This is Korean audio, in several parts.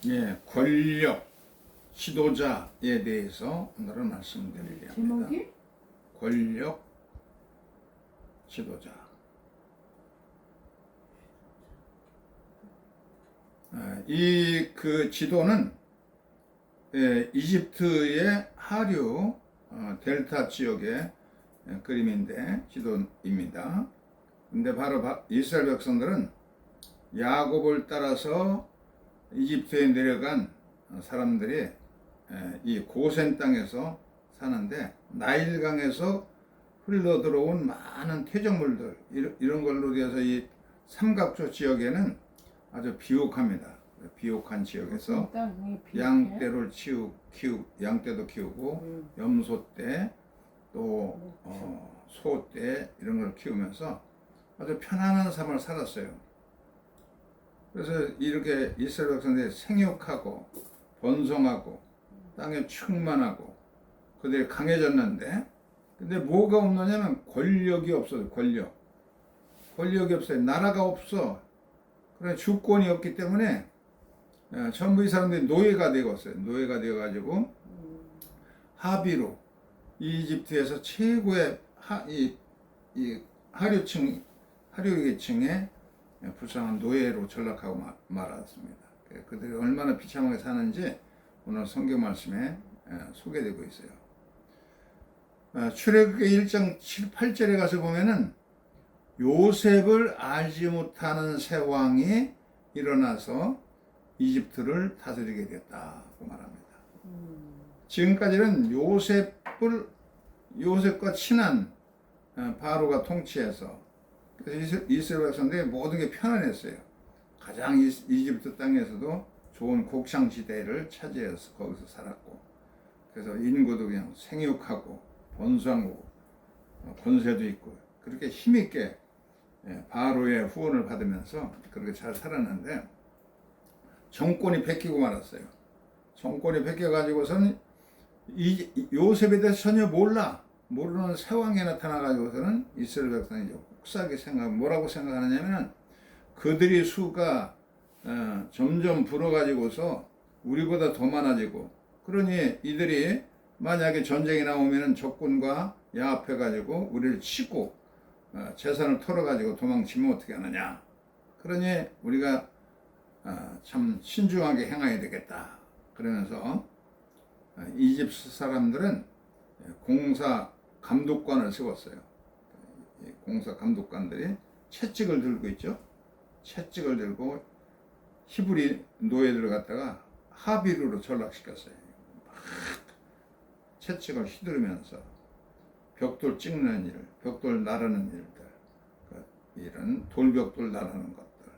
예, 권력 지도자에 대해서 오늘은 말씀드리려 합니다. 제목이? 권력 지도자. 이 지도는 이집트의 하류 델타 지역의 그림인데 지도입니다. 근데 바로 이스라엘 백성들은 야곱을 따라서 이집트에 내려간 사람들이 이 고센 땅에서 사는데 나일강에서 흘러 들어온 많은 퇴적물들 이런 걸로 되어서 이 삼각조 지역에는 아주 비옥합니다. 비옥한 지역에서 양떼를 양떼도 키우고 염소떼 또 소떼 이런 걸 키우면서 아주 편안한 삶을 살았어요. 그래서 이렇게 이스라엘 백성들이 생육하고 번성하고 땅에 충만하고 그들이 강해졌는데, 근데 뭐가 없느냐면 권력이 없어요. 권력이 없어요. 나라가 없어. 그래 주권이 없기 때문에 전부 이 사람들이 노예가 되었어요. 노예가 되어가지고 하비로 이집트에서 최고의 하류계층의 불쌍한 노예로 전락하고 말았습니다. 그들이 얼마나 비참하게 사는지 오늘 성경 말씀에 소개되고 있어요. 출애굽기 1장 7, 8절에 가서 보면은 요셉을 알지 못하는 새 왕이 일어나서 이집트를 다스리게 됐다고 말합니다. 지금까지는 요셉과 친한 바로가 통치해서 그래서 이스라엘 백성들이 모든 게 편안했어요. 가장 이집트 땅에서도 좋은 곡창지대를 차지해서 거기서 살았고, 그래서 인구도 그냥 생육하고 번성하고 권세도 있고 그렇게 힘있게 바로의 후원을 받으면서 그렇게 잘 살았는데 정권이 뺏기고 말았어요. 정권이 뺏겨가지고서는 요셉에 대해서 전혀 모르는 새 왕이 나타나가지고서는 이스라엘 백성이 혹사하게 뭐라고 생각하느냐면 그들이 수가 점점 불어가지고서 우리보다 더 많아지고, 그러니 이들이 만약에 전쟁이 나오면 적군과 야합해가지고 우리를 치고 재산을 털어가지고 도망치면 어떻게 하느냐. 그러니 우리가 참 신중하게 행해야 되겠다. 그러면서 이집트 사람들은 공사 감독관을 세웠어요. 공사 감독관들이 채찍을 들고 있죠. 채찍을 들고 히브리 노예들을 갖다가 하비루로 전락시켰어요. 막 채찍을 휘두르면서 벽돌 찍는 일, 벽돌 나르는 일들, 이런 돌벽돌 나르는 것들,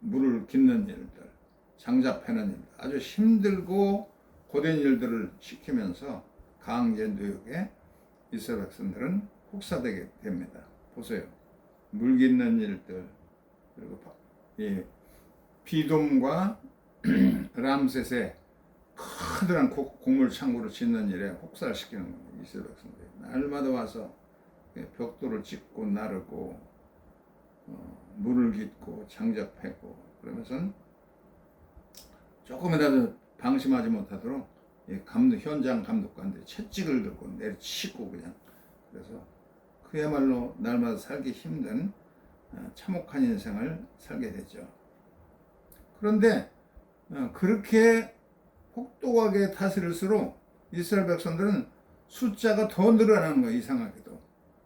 물을 깃는 일들, 장자 패는 일들, 아주 힘들고 고된 일들을 시키면서 강제 노역에 이스라엘 백성들은 혹사되게 됩니다. 보세요. 물 깃는 일들, 그리고 이 비돔과 람셋의 커다란 곡물 창고를 짓는 일에 혹사를 시키는 겁니다. 이스라엘 백성들이 날마다 와서 벽돌을 찍고 나르고 물을 깃고 장작 패고 그러면서 조금이라도 방심하지 못하도록 현장 감독관들이 채찍을 들고 내리치고 그냥, 그래서 그야말로 날마다 살기 힘든 참혹한 인생을 살게 되죠. 그런데 그렇게 혹독하게 다스릴수록 이스라엘 백성들은 숫자가 더 늘어나는 거예요. 이상하게도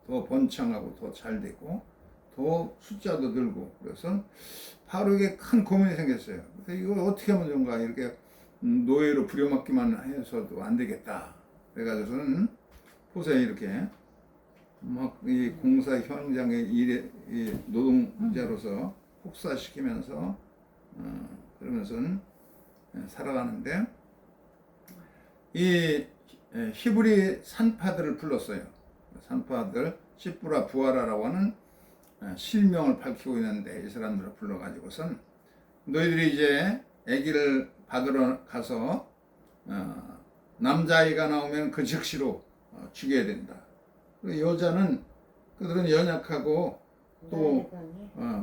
더 번창하고 더 잘 되고 더 숫자도 늘고, 그래서 바로에게 큰 고민이 생겼어요. 이거 어떻게 하면 좋은가. 이렇게 노예로 부려먹기만 해서도 안 되겠다. 그래가지고는 보세요. 이렇게 막 이 공사 현장의 노동자로서 혹사시키면서 그러면서는 살아가는데, 이 히브리 산파들을 불렀어요. 산파들 시프라 부하라라고 하는 실명을 밝히고 있는데 이 사람들을 불러가지고선 너희들이 이제 아기를 받으러 가서 남자아이가 나오면 그 즉시로 죽여야 된다. 여자는 그들은 연약하고 또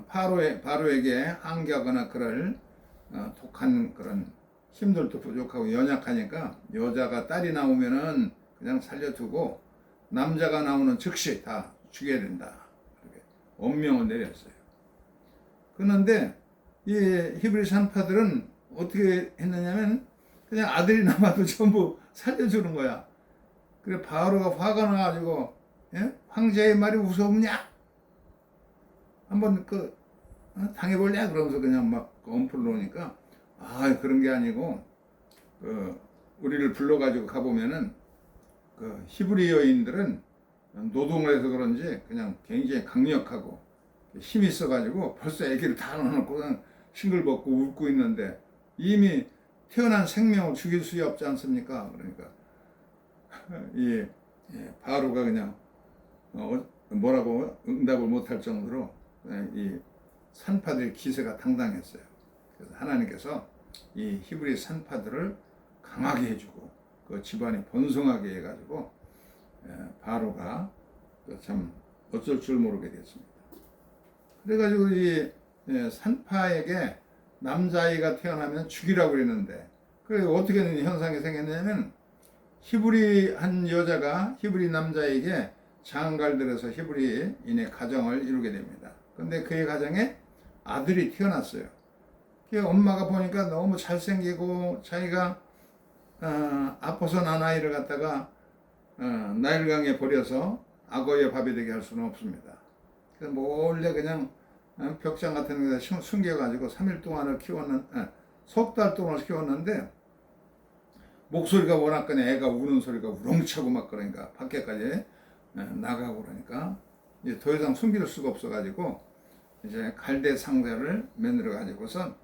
바로에게 항기하거나 그럴 독한 그런 힘들도 부족하고 연약하니까 여자가 딸이 나오면은 그냥 살려두고 남자가 나오는 즉시 다 죽여야 된다. 이렇게 엄명을 내렸어요. 그런데 이 히브리 산파들은 어떻게 했느냐면 그냥 아들이 남아도 전부 살려주는 거야. 그래 바로가 화가 나가지고 황제의 말이 무섭냐? 한번 당해볼래? 그러면서 그냥 막 엄풀 놓으니까 그런 게 아니고 우리를 불러가지고 가보면은 히브리 여인들은 노동을 해서 그런지 그냥 굉장히 강력하고 힘이 있어가지고 벌써 아기를 다 넣어놓고 그냥 싱글벗고 웃고 있는데 이미 태어난 생명을 죽일 수 없지 않습니까? 그러니까 이 바로가 그냥 뭐라고 응답을 못할 정도로 이 산파들의 기세가 당당했어요. 그래서 하나님께서 이 히브리 산파들을 강하게 해주고 그 집안이 번성하게 해가지고 바로가 참 어쩔 줄 모르게 됐습니다. 그래가지고 이 산파에게 남자아이가 태어나면 죽이라고 그랬는데 그래 어떻게 현상이 생겼냐면 히브리 한 여자가 히브리 남자에게 장가들어서 히브리인의 가정을 이루게 됩니다. 근데 그의 가정에 아들이 태어났어요. 엄마가 보니까 너무 잘생기고 자기가 아파서 난 아이를 갖다가 나일강에 버려서 악어의 밥이 되게 할 수는 없습니다. 그래서 몰래 그냥 벽장 같은 데다 숨겨가지고 3일 동안을 석 달 동안 키웠는데 목소리가 워낙 그냥 애가 우는 소리가 우렁차고 막 그러니까 밖에까지 나가고 그러니까 이제 더 이상 숨길 수가 없어가지고 이제 갈대 상자를 만들어 가지고선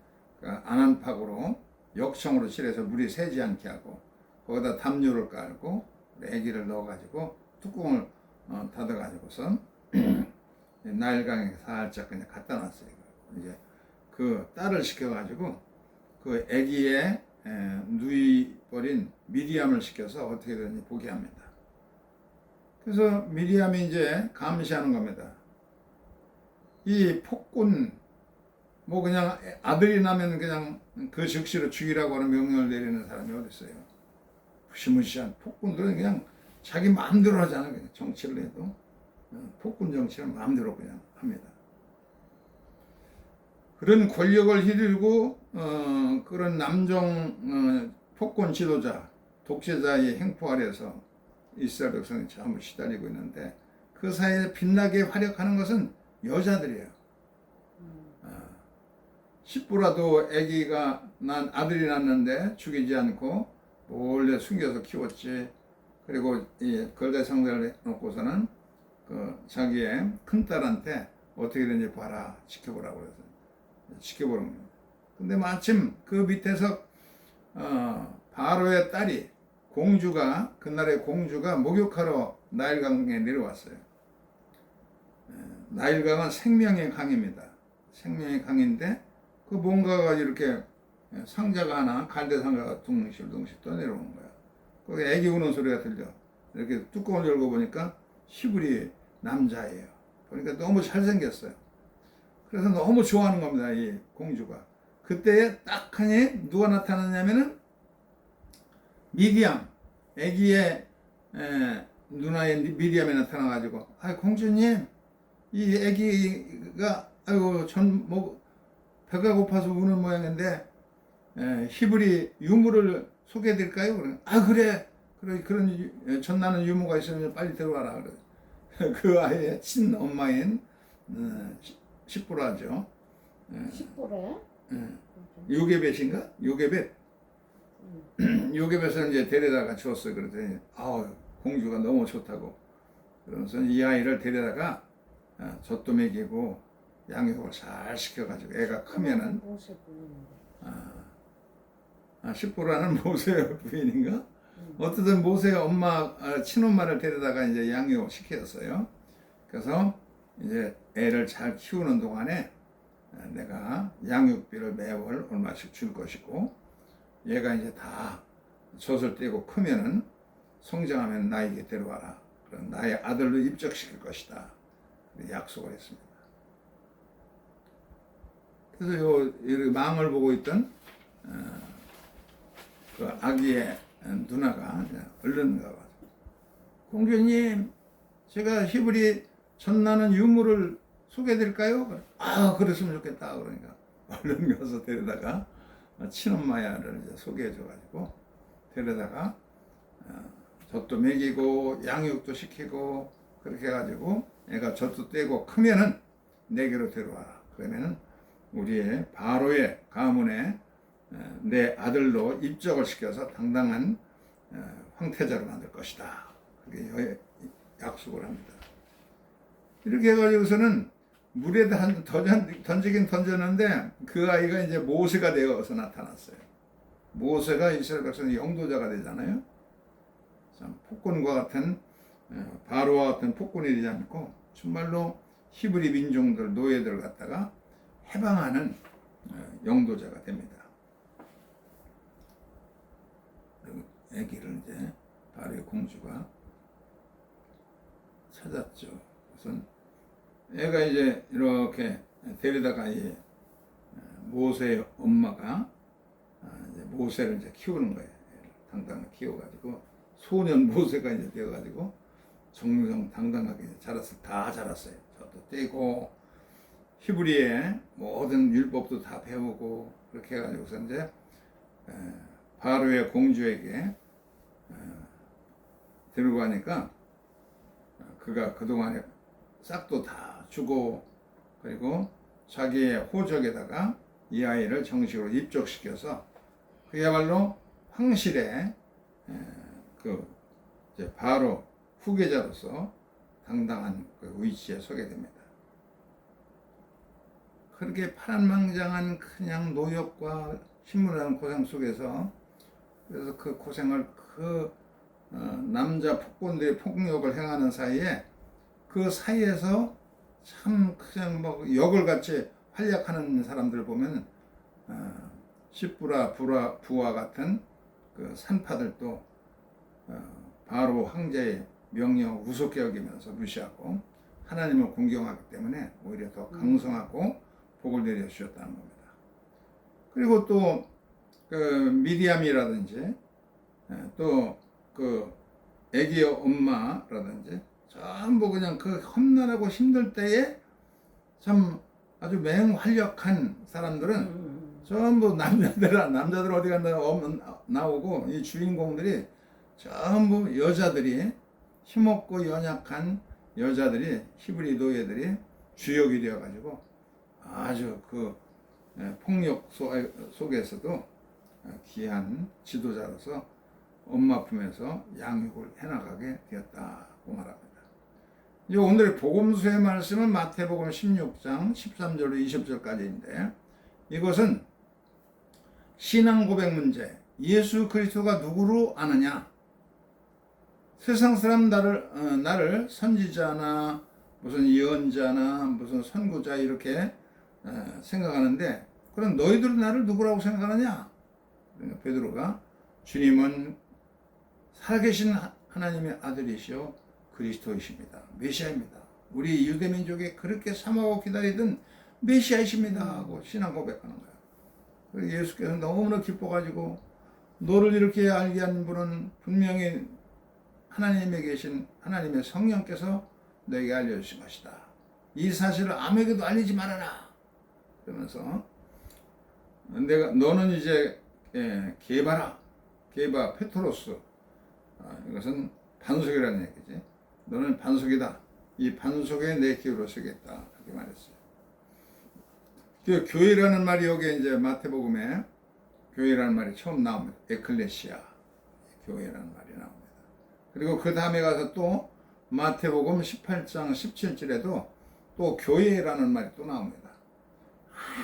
안안팍으로 역청으로 칠해서 물이 새지 않게 하고 거기다 담요를 깔고 애기를 넣어가지고 뚜껑을 닫아가지고선 나일강에 살짝 그냥 갖다 놨어요. 이제 그 딸을 시켜가지고 그 애기의 누이버린 미리암을 시켜서 어떻게든지 보게 합니다. 그래서 미리암이 이제 감시하는 겁니다. 이 폭군 뭐 그냥 아들이 나면 그냥 그 즉시로 죽이라고 하는 명령을 내리는 사람이 어디 있어요? 무시무시한 폭군들은 그냥 자기 마음대로 하잖아요. 그냥 정치를 해도 폭군 정치를 마음대로 그냥 합니다. 그런 권력을 휘두르고 그런 남종 폭군 지도자, 독재자의 행포 아래서 이스라엘 백성이 전부 시달리고 있는데 그 사이에 빛나게 활약하는 것은 여자들이에요. 십부라도 아기가 아들이 낳는데 죽이지 않고 몰래 숨겨서 키웠지. 그리고 이 걸대 상자를 놓고서는 자기의 큰딸한테 어떻게든지 봐라, 지켜보라고 해서 지켜보는 겁니다. 근데 마침 그 밑에서 바로의 딸이 그날의 공주가 목욕하러 나일강에 내려왔어요. 나일강은 생명의 강입니다. 생명의 강인데 그 뭔가가 이렇게 상자가 하나 갈대 상자가 둥실 떠내려오는 거야. 거기 애기 우는 소리가 들려. 이렇게 뚜껑을 열고 보니까 히브리 남자예요. 보니까 너무 잘생겼어요. 그래서 너무 좋아하는 겁니다, 이 공주가. 그때에 딱 하니 누가 나타났냐면은 미디암, 애기의 누나의 미디암이 나타나가지고, 공주님, 이 애기가 배가 고파서 우는 모양인데 히브리 유무를 소개해드릴까요? 그래. 그런 전나는 유무가 있으면 빨리 들어와라. 그래. 그 아이의 친엄마인 십보라죠. 십보래? 요게벳인가? 요게벳. 요게벳을 이제 데려다가 줬어요. 그랬더니 공주가 너무 좋다고. 그러면서 이 아이를 데려다가 젖도 먹이고 양육을 잘 시켜가지고 애가 크면은 십보라는 모세 부인인가? 어쨌든 모세가 친엄마를 데려다가 이제 양육 시켰어요. 그래서 이제 애를 잘 키우는 동안에 내가 양육비를 매월 얼마씩 줄 것이고 얘가 이제 다 젖을 떼고 크면은 성장하면 나에게 데려와라. 그럼 나의 아들로 입적시킬 것이다. 약속을 했습니다. 그래서 이 망을 보고 있던 그 아기의 누나가 얼른 가서 공주님, 제가 히브리 전나는 유물을 소개해드릴까요? 아, 그랬으면 좋겠다. 그러니까 얼른 가서 데려다가 친엄마야를 이제 소개해줘가지고 데려다가 젖도 먹이고 양육도 시키고 그렇게 해가지고 애가 젖도 떼고 크면은 내게로 데려와라. 그러면은 우리의 바로의 가문에 내 아들로 입적을 시켜서 당당한 황태자로 만들 것이다. 그게 약속을 합니다. 이렇게 해가지고서는 물에 던지긴 던졌는데 그 아이가 이제 모세가 되어서 나타났어요. 모세가 이스라엘 백성의 영도자가 되잖아요. 참 폭군과 같은 바로와 같은 폭군이 되지 않고 정말로 히브리 민중들 노예들을 갖다가 해방하는 영도자가 됩니다. 그리고 아기를 이제 바로의 공주가 찾았죠. 우선 애가 이제 이렇게 데리다가 이 모세의 엄마가 이제 모세를 이제 키우는 거예요. 당당하게 키워가지고 소년 모세가 이제 되어가지고 정정당당하게 다 자랐어요. 저도 떼고 히브리의 모든 율법도 다 배우고 그렇게 해가지고서 이제 바로의 공주에게 데리고 가니까 그가 그동안에 싹도 다 주고 그리고 자기의 호적에다가 이 아이를 정식으로 입적시켜서 그야말로 황실의 그 이제 바로 후계자로서 당당한 그 위치에 서게 됩니다. 그렇게 파란망장한 그냥 노역과 힘들어하는 고생 속에서 그래서 그 고생을 남자 폭군들의 폭력을 행하는 사이에 그 사이에서 참 그냥 뭐 역을 같이 활약하는 사람들 보면 시부라 부와 같은 그 산파들도 바로 황제의 명령을 우습게 여기면서 무시하고 하나님을 공경하기 때문에 오히려 더 강성하고 복을 내려 주셨다는 겁니다. 그리고 또 그 미디암이라든지 또 그 애기의 엄마라든지 전부 그냥 그 험난하고 힘들 때에 참 아주 맹활약한 사람들은 전부 남자들 어디 갔나 나오고 이 주인공들이 전부 여자들이 힘없고 연약한 여자들이 히브리 노예들이 주역이 되어가지고 아주 그 폭력 속에서도 귀한 지도자로서 엄마 품에서 양육을 해나가게 되었다고 말합니다. 이제 오늘의 복음서의 말씀은 마태복음 16장 13절로 20절까지인데 이것은 신앙 고백 문제, 예수 그리스도가 누구로 아느냐? 세상 사람 나를 선지자나 무슨 예언자나 무슨 선구자 이렇게 생각하는데 그럼 너희들은 나를 누구라고 생각하느냐? 그러니까 베드로가 주님은 살아계신 하나님의 아들이시오 그리스도이십니다. 메시아입니다. 우리 유대민족이 그렇게 삼하고 기다리던 메시아이십니다 하고 신앙 고백하는 거야. 그래서 예수께서 너무나 기뻐가지고 너를 이렇게 알게 한 분은 분명히 하나님에 계신 하나님의 성령께서 너에게 알려주신 것이다. 이 사실을 아무에게도 알리지 말아라. 그러면서 너는 이제 게바 페트로스 이것은 반석이라는 얘기지. 너는 반석이다. 이 반석에 내 기울어 서겠다. 그렇게 말했어요. 그 교회라는 말이 여기 이제 마태복음에 교회라는 말이 처음 나옵니다. 에클레시아 교회라는 말이 나옵니다. 그리고 그 다음에 가서 또 마태복음 18장 17절에도 또 교회라는 말이 또 나옵니다.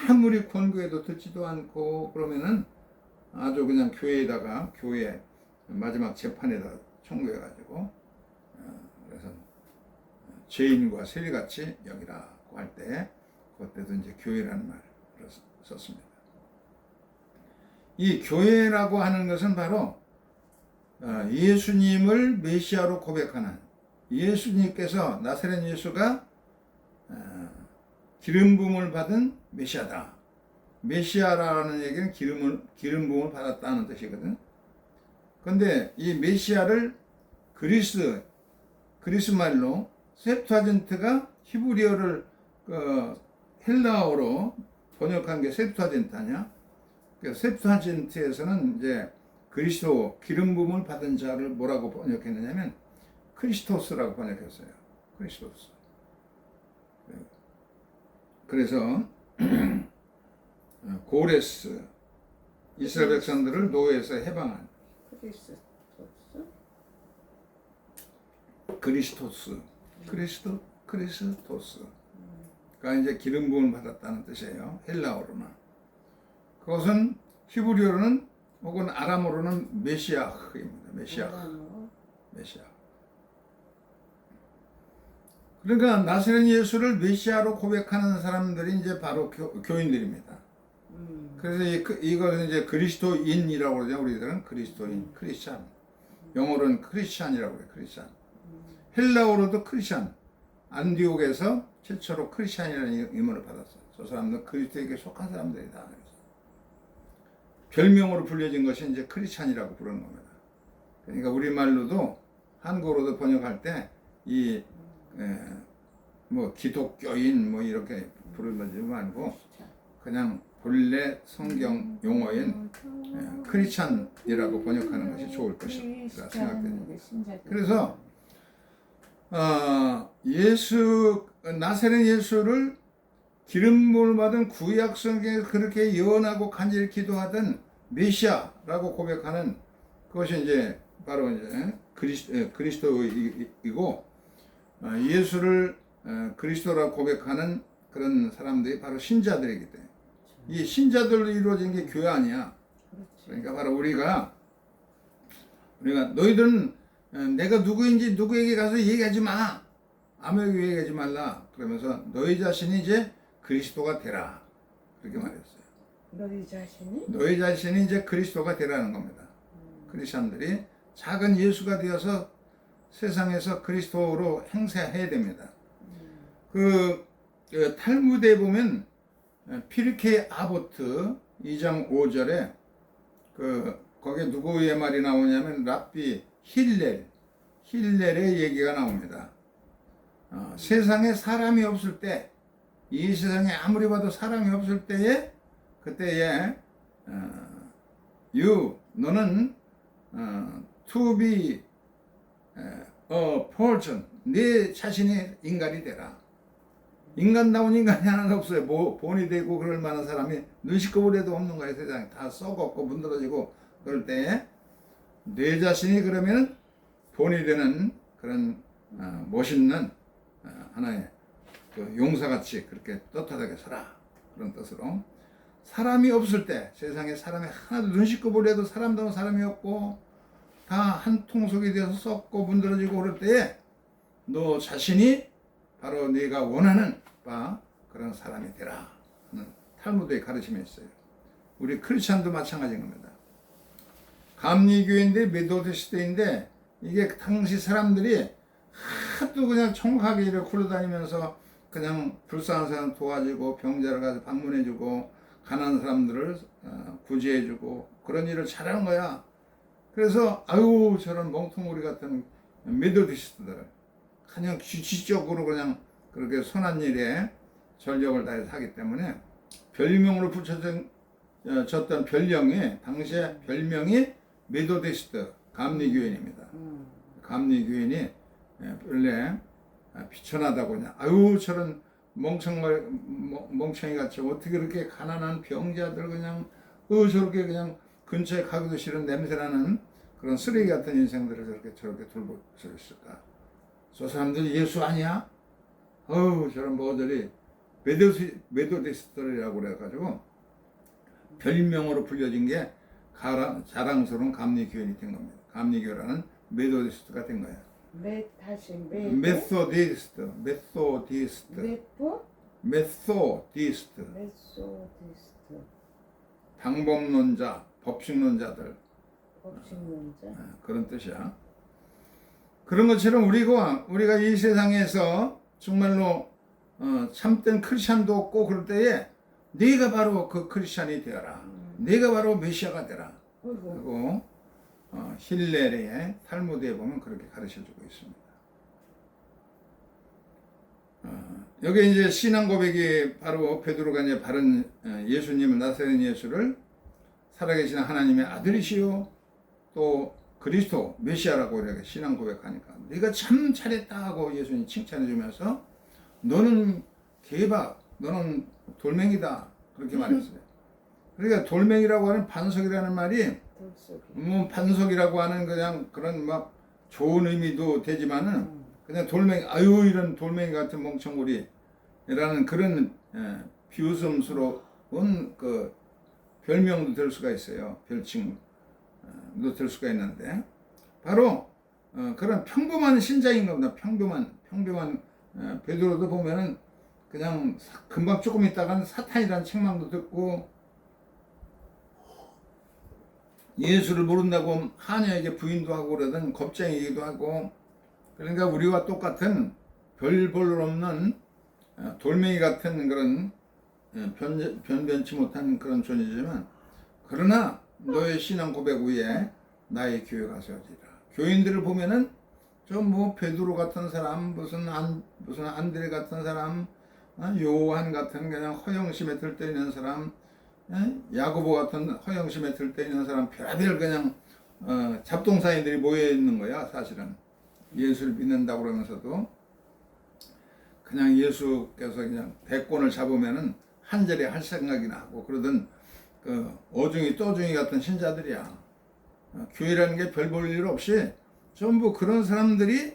아무리 권고해도 듣지도 않고 그러면은 아주 그냥 교회에다가 교회 마지막 재판에다 청구해가지고 그래서 죄인과 세리같이 여기라고 할 때 그때도 이제 교회라는 말을 썼습니다. 이 교회라고 하는 것은 바로 예수님을 메시아로 고백하는 예수님께서 나사렛 예수가 기름 부음을 받은 메시아다. 메시아라는 얘기는 기름 부음을 받았다는 뜻이거든. 근데 이 메시아를 그리스 말로 셉투아진트가 히브리어를 헬라어로 번역한 게 셉투아진트 아니야? 그 셉투아진트에서는 이제 그리스도 기름 부음을 받은 자를 뭐라고 번역했느냐면 크리스토스라고 번역했어요. 크리스토스. 그래서 고레스 이스라엘 백성들을 노예에서 해방한 크리스토스가 이제 기름 부음을 받았다는 뜻이에요. 헬라어로는. 그것은 히브리어로는 혹은 아람어로는 메시아입니다. 메시아. 그러니까 나사렛 예수를 메시아로 고백하는 사람들이 이제 바로 교인들입니다. 그래서 이것은 이제 그리스도인이라고 그러죠. 우리들은 그리스도인, 크리스찬. 영어로는 크리스찬이라고 해요. 크리스찬. 헬라어로도 크리스찬. 안디옥에서 최초로 크리스찬이라는 이름을 받았어요. 저 사람들은 그리스도에게 속한 사람들이다. 별명으로 불려진 것이 이제 크리스찬이라고 부르는 겁니다. 그러니까 우리말로도 한국어로도 번역할 때 뭐 기독교인 뭐 이렇게 부르지 말고 그냥 본래 성경 용어인 크리스찬이라고 번역하는 것이 좋을 것이라 생각됩니다. 그래서 나사렛 예수를 기름 부음을 받은 구약 성경에서 그렇게 예언하고 간절히 기도하던 메시아라고 고백하는 그것이 이제 바로 이제 그리스도이고 예수를 그리스도라고 고백하는 그런 사람들이 바로 신자들이기 때문에 이 신자들로 이루어진 게 교회 아니야. 그러니까 바로 우리가 너희들은 내가 누구인지 누구에게 가서 얘기하지 마. 아무에게 얘기하지 말라. 그러면서 너희 자신이 이제 그리스도가 되라. 그렇게 말했어요. 너희 자신이 이제 그리스도가 되라는 겁니다. 크리스천들이 작은 예수가 되어서 세상에서 그리스도로 행세해야 됩니다. 탈무드에 보면 피르케 아보트 2장 5절에 거기에 누구의 말이 나오냐면 랍비 힐렐의 얘기가 나옵니다. 세상에 사람이 없을 때, 이 세상에 아무리 봐도 사람이 없을 때에 그때에 너는 to be a person, 내 자신이 인간이 되라. 인간다운 인간이 하나도 없어요. 본이 되고 그럴 만한 사람이 눈시꺼번에도 없는 거예요. 세상에 다 썩었고 문드러지고 그럴 때에 내 자신이 그러면 본이 되는 그런 멋있는 하나의 용사같이 그렇게 떳떳하게 살아. 그런 뜻으로 사람이 없을 때, 세상에 사람이 하나도 눈시꺼번에도 사람다운 사람이 없고 다 한 통속이 되어서 썩고 문드러지고 그럴 때에 너 자신이 바로 네가 원하는 바 그런 사람이 되라 하는 탈무드의 가르침이 있어요. 우리 크리스찬도 마찬가지인 겁니다. 감리교회인데 메소디스트인데 이게 당시 사람들이 하도 그냥 정확하게 이렇게 굴러다니면서 그냥 불쌍한 사람 도와주고 병자를 가서 방문해주고 가난한 사람들을 구제해주고 그런 일을 잘하는 거야. 그래서 아유 저런 멍텅구리 같은 메소디스트들 그냥 지적으로 그냥 그렇게 선한 일에 전력을 다해서 하기 때문에 별명으로 붙여졌던 별명이 당시에 별명이 메소디스트 감리교인입니다. 감리교인이 원래 비천하다고 그냥 아유 저런 멍청이 같이 어떻게 그렇게 가난한 병자들 그냥 저렇게 그냥 근처에 가기도 싫은 냄새나는 그런 쓰레기 같은 인생들을 저렇게 돌볼 수 있을까? 저 사람들 예수 아니야? 저런 뭐들이 메소디스트라고 그래가지고 별명으로 불려진 게 자랑스러운 감리교인이 된 겁니다. 감리교라는 메소디스트가 된 거예요. 메소디스트. 방법론자, 법칙론자들. 그런 뜻이야. 그런 것처럼 우리가 이 세상에서 정말로 참된 크리스찬도 없고 그럴 때에 네가 바로 그 크리스찬이 되어라. 네가 바로 메시아가 되라. 어이구. 하고 힐레의 탈무드에 보면 그렇게 가르쳐주고 있습니다. 여기 이제 신앙 고백이 바로 베드로가 이제 바른 예수님을 나사렛 예수를 살아계신 하나님의 아들이시요 또 그리스도 메시아라고 이렇게 신앙 고백하니까 네가 참 잘했다 하고 예수님 칭찬해 주면서 너는 개박, 너는 돌멩이다 그렇게 말했어요. 그러니까 돌멩이라고 하는 반석이라는 말이 돌속이. 뭐 반석이라고 하는 그냥 그런 막 좋은 의미도 되지만은 그냥 돌멩이 아유 이런 돌멩이 같은 멍청구리라는 그런 비웃음스러운 그 별명도 될 수가 있어요. 별칭도 될 수가 있는데 바로 그런 평범한 신자인 겁니다. 평범한 베드로도 보면은 그냥 금방 조금 있다가는 사탄이라는 책망도 듣고 예수를 모른다고 하녀에게 부인도 하고 그러던 겁쟁이기도 하고 그러니까 우리와 똑같은 별 볼 없는 돌멩이 같은 그런 변변치 못한 그런 존재지만 그러나 너의 신앙 고백 위에 나의 교회가 세워지라. 교인들을 보면은 좀 뭐 베드로 같은 사람 무슨 안드레 같은 사람 요한 같은 그냥 허영심에 들떠있는 사람 야고보 같은 허영심에 들떠있는 사람 별별 그냥 잡동사니들이 모여있는 거야. 사실은 예수를 믿는다고 그러면서도 그냥 예수께서 그냥 대권을 잡으면은 한 자리에 할 생각이나 하고 그러던 그 어중이 떠중이 같은 신자들이야. 교회라는 게 별 볼 일 없이 전부 그런 사람들이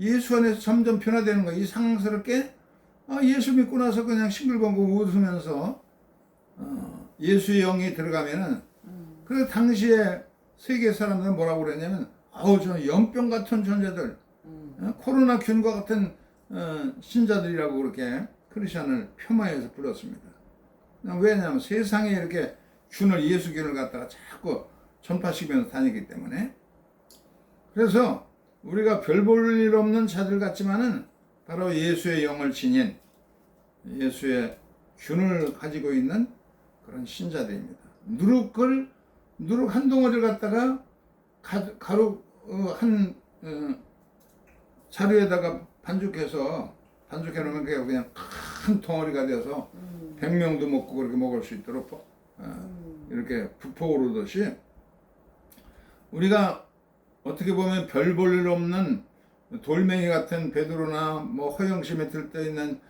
예수 안에서 점점 변화되는 거야. 이상스럽게 예수 믿고 나서 그냥 싱글벙글 웃으면서 예수의 영이 들어가면은 그 당시에 세계 사람들은 뭐라고 그랬냐면 저 연병 같은 존재들 코로나 균과 같은 신자들이라고 그렇게 크리스천을 폄하해서 불렀습니다. 왜냐하면 세상에 이렇게 예수균을 갖다가 자꾸 전파시키면서 다니기 때문에. 그래서 우리가 별 볼 일 없는 자들 같지만은 바로 예수의 영을 지닌 예수의 균을 가지고 있는 그런 신자들입니다. 누룩 한 덩어리를 갖다가 가루 한 자루에다가 반죽해 놓으면 그냥 큰 덩어리가 돼서 100명도 먹고 그렇게 먹을 수 있도록 이렇게 부포오르듯이 우리가 어떻게 보면 별 볼 일 없는 돌멩이 같은 베드로나 뭐 허영심에 들떠있는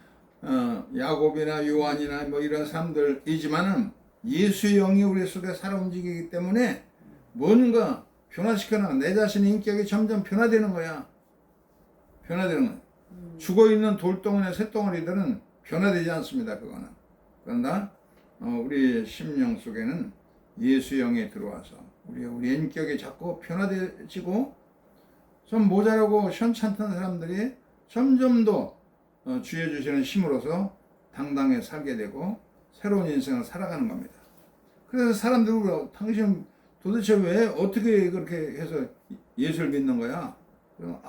야곱이나 요한이나 뭐 이런 사람들이지만은 예수의 영이 우리 속에 살아 움직이기 때문에 뭔가 변화시켜나가 내 자신의 인격이 점점 변화되는 거야. 죽어있는 돌덩이나 쇳덩어리들은 변화되지 않습니다. 그거는. 그러나 우리 심령 속에는 예수의 영이 들어와서 우리 인격이 자꾸 변화되지고 좀 모자라고 현찮던 사람들이 점점 더 주여 주시는 힘으로서 당당히 살게 되고 새로운 인생을 살아가는 겁니다. 그래서 사람들이 당신 도대체 왜 어떻게 그렇게 해서 예수를 믿는 거야? 그럼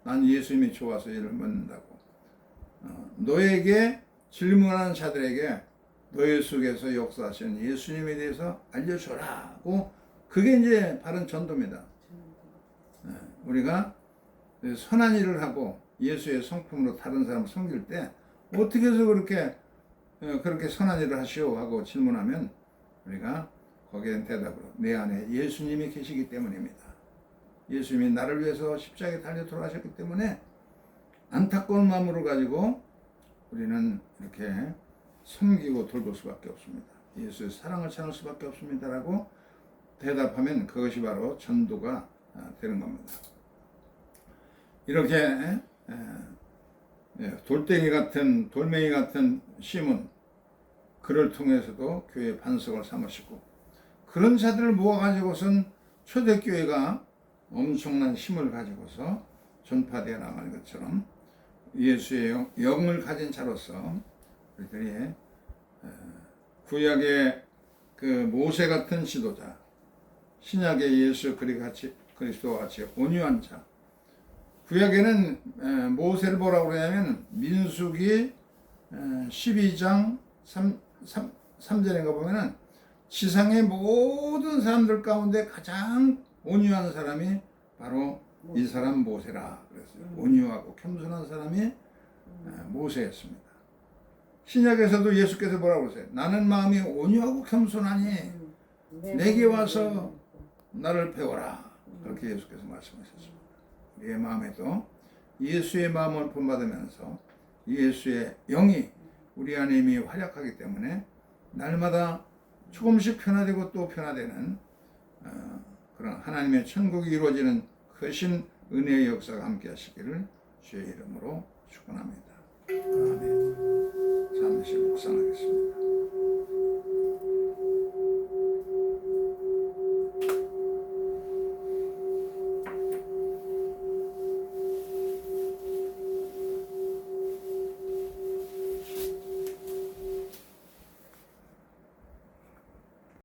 난 예수님이 좋아서 얘를 믿는다고. 너에게 질문하는 자들에게 너희 속에서 역사하시는 예수님에 대해서 알려줘라고. 그게 이제 바른 전도입니다. 우리가 선한 일을 하고 예수의 성품으로 다른 사람을 섬길 때 어떻게 해서 그렇게 선한 일을 하시오 하고 질문하면 우리가 거기에 대답으로 내 안에 예수님이 계시기 때문입니다. 예수님이 나를 위해서 십자가에 달려 돌아가셨기 때문에 안타까운 마음으로 가지고 우리는 이렇게 섬기고 돌볼 수밖에 없습니다. 예수의 사랑을 전할 수밖에 없습니다라고 대답하면 그것이 바로 전도가 되는 겁니다. 이렇게 돌멩이 같은 심은 그를 통해서도 교회의 반석을 삼으시고 그런 자들을 모아가지고선 초대교회가 엄청난 힘을 가지고서 전파되어 나가는 것처럼 예수의 영을 가진 자로서 우리들이 구약의 그 모세 같은 지도자, 신약의 예수 그리스도와 같이 온유한 자. 구약에는 모세를 뭐라고 그러냐면 민수기 12장 3절인가 보면은 지상의 모든 사람들 가운데 가장 온유한 사람이 바로 이 사람 모세라 그랬어요. 온유하고 겸손한 사람이 모세였습니다. 신약에서도 예수께서 뭐라고 그러세요? 나는 마음이 온유하고 겸손하니 내게 와서 나를 배워라. 그렇게 예수께서 말씀하셨습니다. 우리의 마음에도 예수의 마음을 본받으면서 예수의 영이 우리 안에 이미 활약하기 때문에 날마다 조금씩 변화되고 또 변화되는 그런 하나님의 천국이 이루어지는 크신 은혜의 역사가 함께 하시기를 주의 이름으로 축원합니다. 아멘. 잠시 묵상하겠습니다.